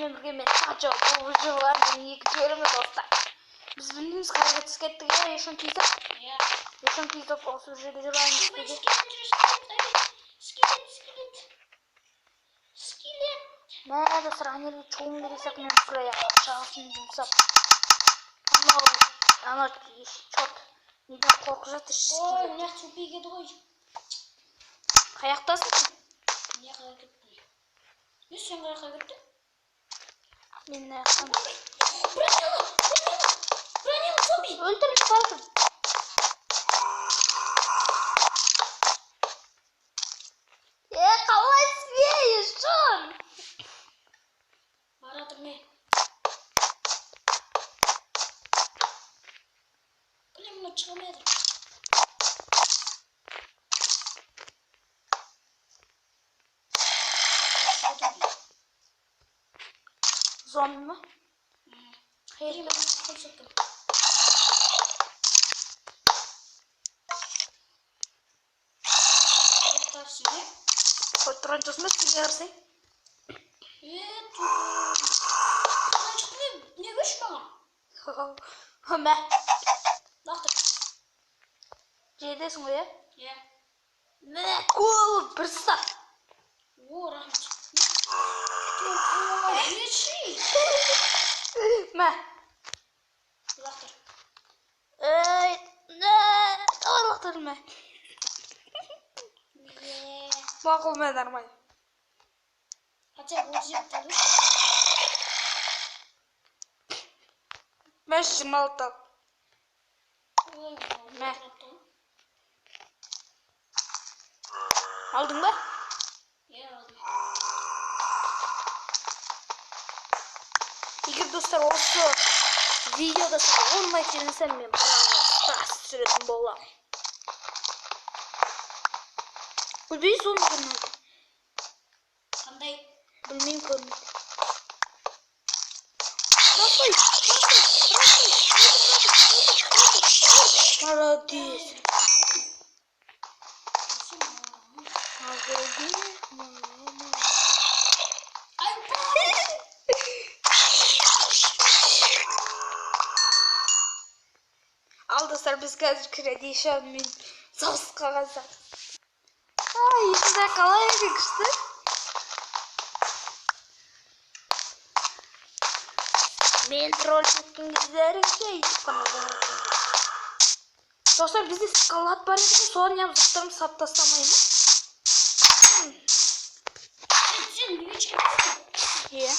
сіздермен бірге мен Таджо. Бұл жылардың екінші бөлімі достар. Біз білмейміз қалай түсіп кеттік, иә, ешон кейзіп. Иә. Ешон кейзіп осы жерде жүрмейміз деді. Скелет. Мә, достар, анерге чоғым бересек мен құлай ақшағысын жұмсап. Ана шот. Неден қорқып жатыр скелет. Ой, мына супиге ғой. Қаяқтасың сен? Не қайда кеттің? Не сен қайда кеттің? Мен аяқтан. Бронила зомби. Өлтіріп қалдым. Қалай смеешь, Джон? Баратыр мен. Блин, мына шығамайды. Зомби ма? Хейрим, көрсеттім. Қой тұрған жоқсың ба, сізге қарсай? Қалай шықты мен? Не көш маған? Мә. Лақтыр. Жедесің ғой, е? Е. Мә, кол, бір сап. О, рахмет. Беші. Мә. Лақтыр. Давай лақтыр, мә. Мақұл, мә, нормально. Хотя бұл жеп болды. Мә, 26 ал. Мә. Алдың ба? Е, алдым. Егер достар осы видеода сізге 10 лайк берсем, мен біраз түсіретін боламын. Білбейсіз оны көрмейді. Қандай? Білмеймін көрмейді. Молодец. Ал достар, біз қазір кредишон мен соғысқа қазақ. Есімде қалай екен күшті? Мен тролл кеткен кездері кейтіп қана болатын. Достар, бізде скалат бар еді, соған не заттарым сап тастамай ма? Сен неге шығып? Е.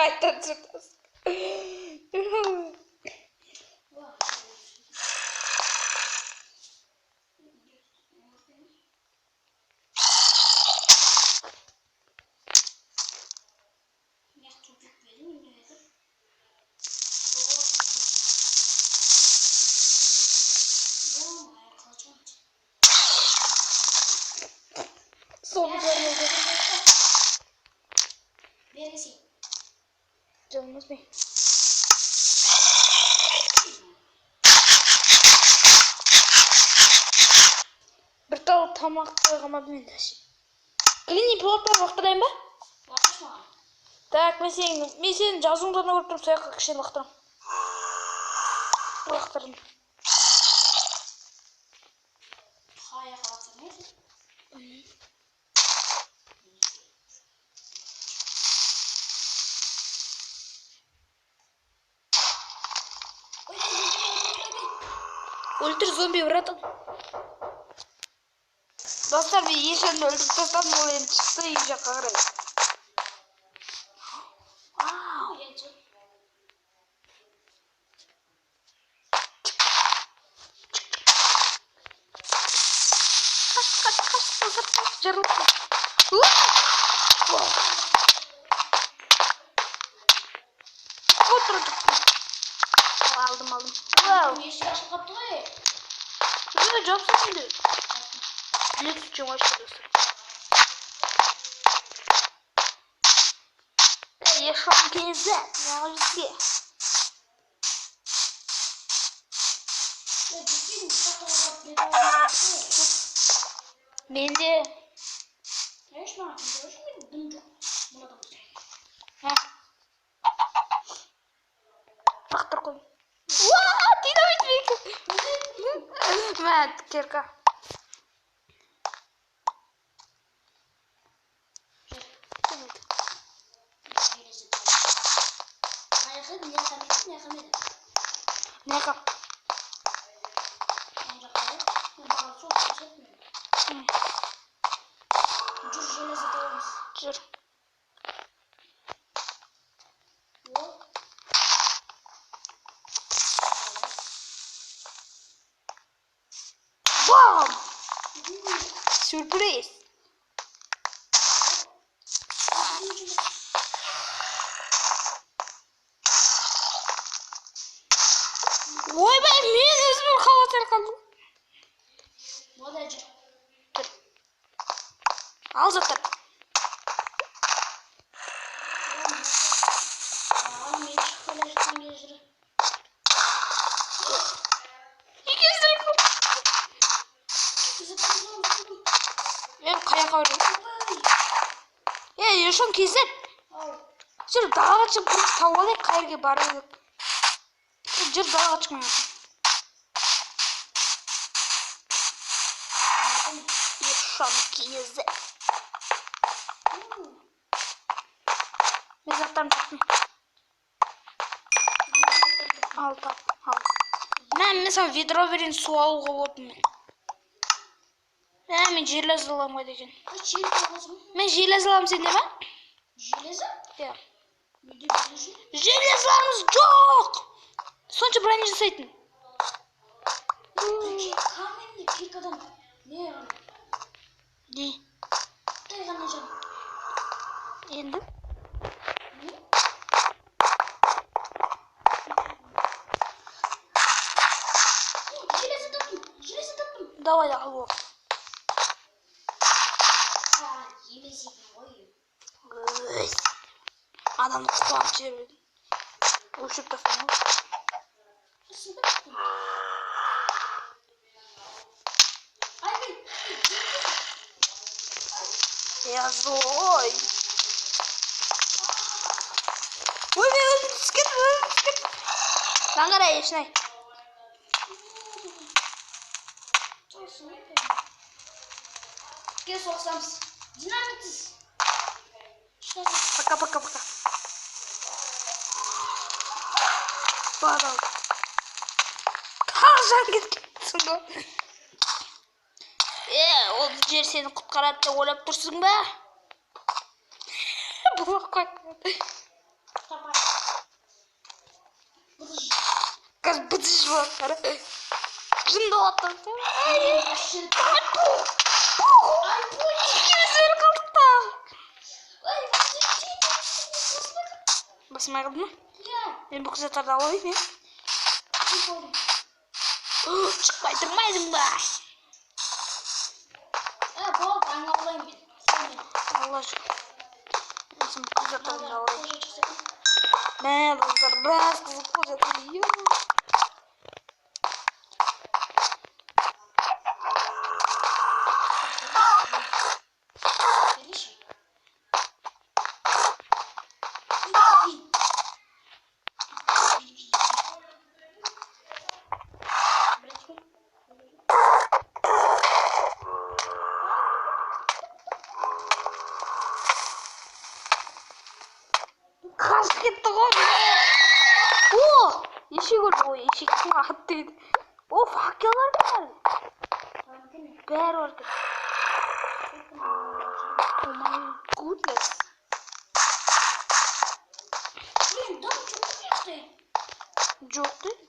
Қайтан жүртасың. Соны көрмейді. Бергісі. Жалмыз бей. Бір тал тамақ қойғама мен дәші. Клини пилотпен лақтырайын ба? Лақтыршы маған. Так, мен сенің жазуыңдан көріп тұрып сояққа кішен лақтырам. Лақтырдым. Қаяққа лақтырмайсың? Өлтір зомби братан. Достар, мен ешенді өлтіріп тастадым, ол енді шықты үй жаққа қарай. Қаш, жарылып. dur. Aldım. Wow. Yeşil aşık kaptı ya. Ne Jobs'un şimdi? Lütfen başlıyorsun. Yaşam teyze. Ne olursa. Ya ciddi mi? Sakın bedava. Ben de. Ne iş mi yaptın? Şimdi buna da mı? Heh. Bak dur koy. Vaa! Dinamit mi? Mat, Kirka. Ne kap? Dur. Wow! Sürpriz. Vay ben niye özümün kavatır kaldım? Dur. Al zaten. İkizdir kaldım. Ben kayak oynuyorum. Ya yaşam kesin. Jır dağa çıkıp biz tavalay kayırga barıyorduk. Jır dağa çıkmıyordum. Yaşam kesin. Mezatlarım çıkmıyor. Al. Ben mesela vidro verin su alıp olupmu. Ben jelez alamay degen. Ben jelez alam sende mi? Ya. Jelezlarımız yok. Sonuçta bırakın jasaytın. Ne? Endi? Давай алу. Adam kulağım çevirdi. Uçup da falan. Yazıoy. Ой, ben sıkıntı. Lan gara yaşnay. Gel soksam. Dinamitiz. Пока. Bağır. Kalacağım gitsin o. O yer seni kutkarat da oylap dursun be. Bu koy. Kız bıdış bakar. Şimdi otur. Ay bu ikimiz öyle kaldık da. Basmaya kaldı mı? Ben bu kıza tarda alayım ya. Çıkmay durmaydım da. Allah aşkına. Şimdi bu kıza tarda alayım. Ne kızlar biraz kızı koca diyor. Kaç gitti oğlum. Oo! Yeşil gördü o yeşil kim attıydı. O fakyalar var. Bear var. Oh my goodness. Çok değil.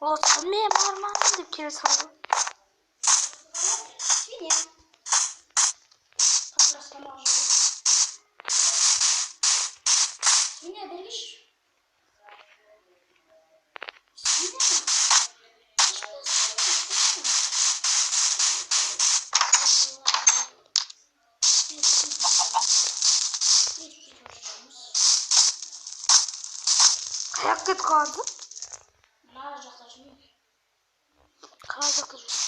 O sen mi marmanın da kere sana. Kayak git kaldı. Mına жақта жүрмеймін. Қай жақта жүрсің?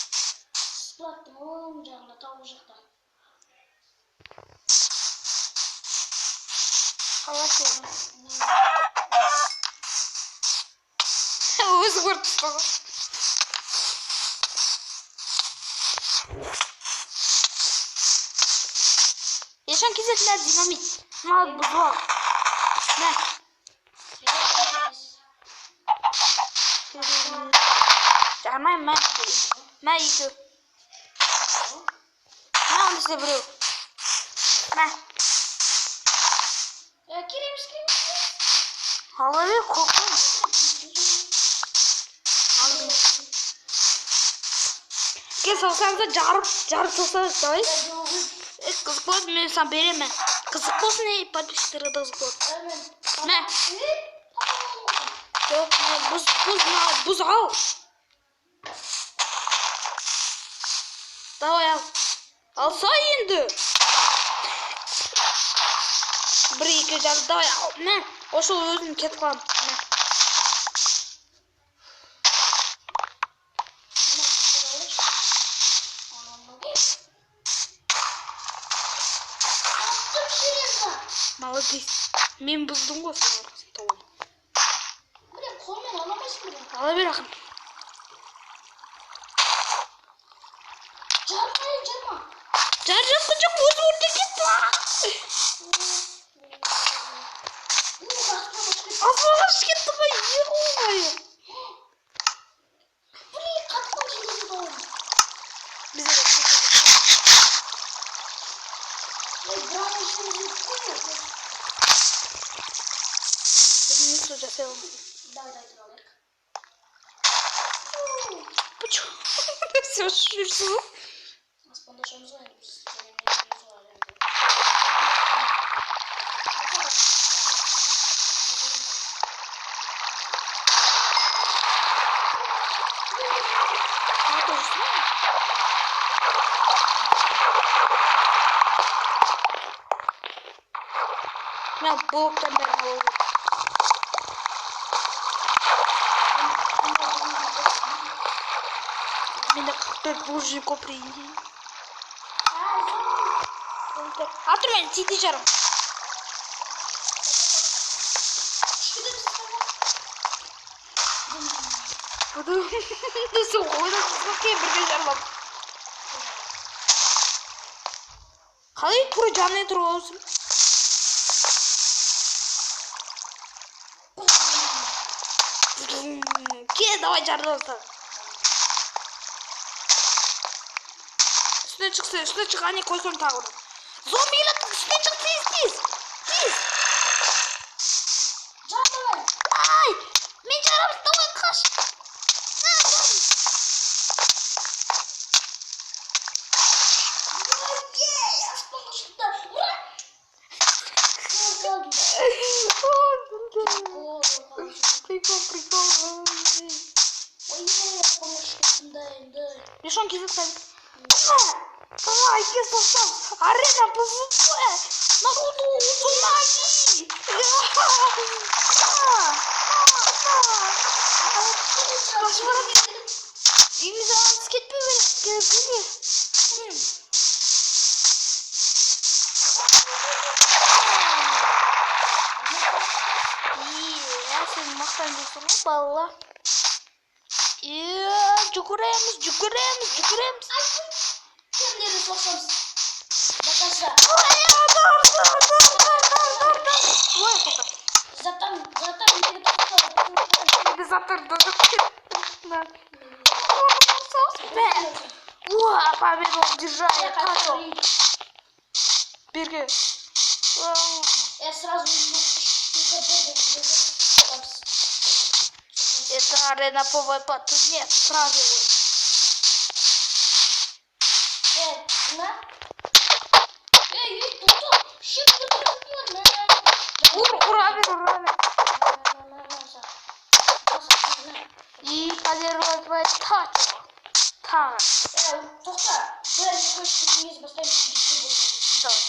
Сплаттың оң жағында, тау жақта. Қалай сен? Өзі көріп тұстығы. Ешан кезетін әр динамит. Мал бұзу ал. Мә. Жармайым мә. Мә екі. Мә оны сізде біреу. Мә. Кереміз. Ала бер қорқын. Ке салсаңызда жарып салсаңыз давай. Қызық болады, мен саған беремін. Қызық болсын, подписчиктарға да қызық болады. Мә. Жоқ, бұз ал. Давай ал. Алса енді. Бір екі жарып, давай ал. Мә. Ошол өзім кетіп қалам. Мә. Молодец. Мен бұздым ғой сен арқасын тауым. Білем, қолмен аламайсың білем. Ала бер ақын. Жарма. Жар жаққа жоқ, өзі өрте кетті. Аспағаш кетті ғой, еғой. Білей, қаттың желесі бауым. Бізе де кетті. Бірақ ішімізді қойып. Білмейсі жасай алмайды. Дай тұралайық. Почему? Все жүрсің. Аспандашамыз ғой, біз Мен блоктан бәрін алып жүрмін. Менде 44 бұл жүйім көпірейін дейін. Атыр мен тиді жарым. Бұды сол ойда қызға бірге жарылам. Қалай тура жанына тұрып алысың? Ке, давай жарыласың. Üstüne çık anne koysam tavırı. Zombiyle üstüne çık tez. Canım. Ay! Ben canım davay kaç. Прикол. Лишь он кизит ставит. Давай, кисосам. Арена позубая. Народу цунами. İmzanız gitmiyor. Geldi. Ya sen maktan diyorsun valla. Ya cukurayımız. Kimleri sokmamız? Bakasha. Vay fakat. Zaten Bir zatırdık. Уа, победу держали, хорошо. Берги. Я сразу Это арена ПВП, тут нет правил. Ура. И полировать тач. Тоқта, бір көшкеніңіз бастайын бірікті болды. Давай.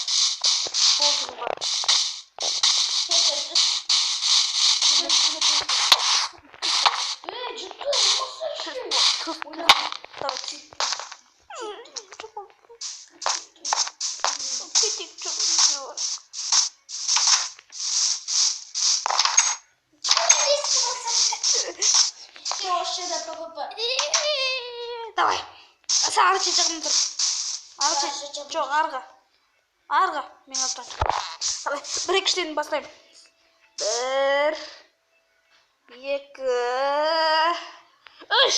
Болды. Арғы жағынан тұр. Жоқ, арғы. Арғы. Мен аптан. Бір екіштен бастаймын. 1, 2, 3.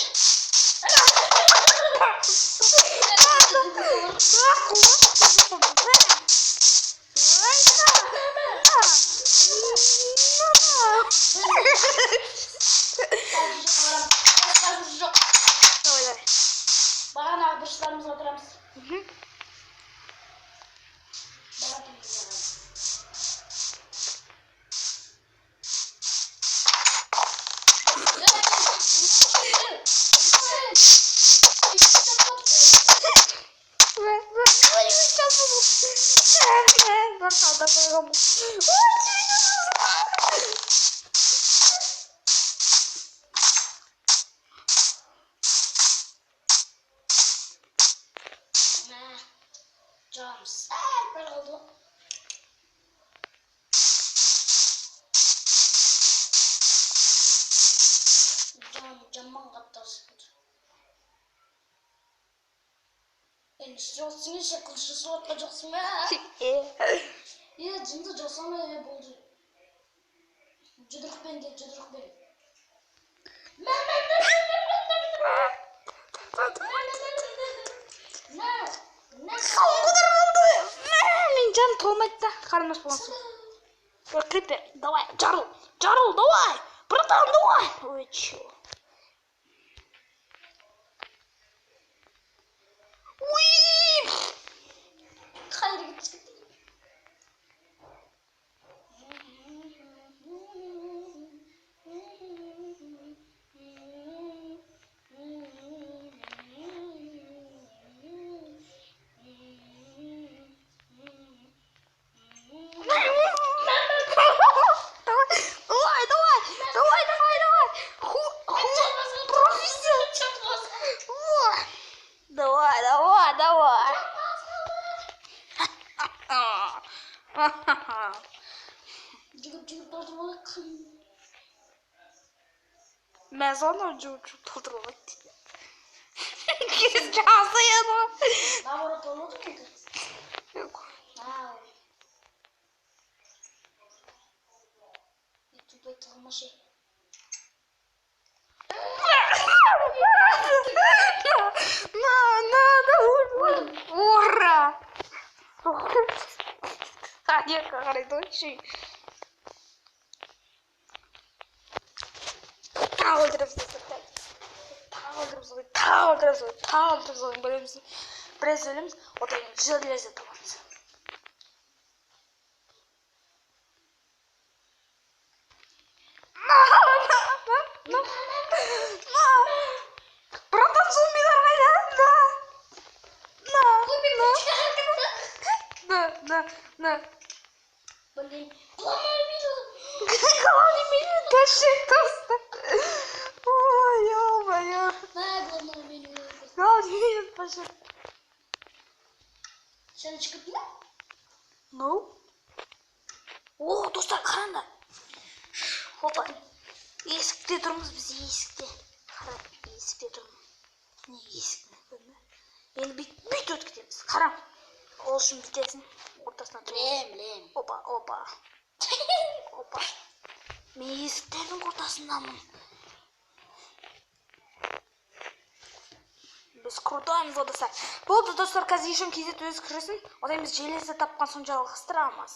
Бағана бұрыштарымызға отырамыз. Jumps. Bir oldu. Camman kaptası. Eniştesinin şekilsiz otlayacaksın ya. Ya cimde casama ya buldu. Cıdırık bende, cıdırık bende. Мен жаным толмайды да, қарындас болған соң. Крипер, давай, жарыл, давай, братан, давай. Ой, чё? Уй! Hayır git. Давай. Cıgıp doldurmalık. Ben sana çocuk doldurmak diye. Kızcağızı yana. Laboratuvar oldu muydu? Yok. Ha. YouTube'da tanıma şey. Ура! Hadi kahretsin şey. Öldürürüz. Bölümümüzü biraz ölümüz. O da güzel lezzet alamaz. Bırakın zombiler haydi. Ne? Блин. Главный меню дальше тоста. Ой, ё-моё. Главное меню. Главный меню пошел. Sen çıkıp ne? No. Oo dostlar karanda. Hoppa. Есікте тұрмыз біз есікте. Қарап есікте тұрмыз. Не есікте? Енді бүйт өткіземіз. Қарам. Ол үшін бүйтесің. Ортасына тұрмыз. Білем. Опа. Мен есіктердің ортасындамын. Біз крутоймыз достар. Болды достар, қазір ешім кезет өзі кіресін. Одан біз желесі тапқан соң жалғастырамыз.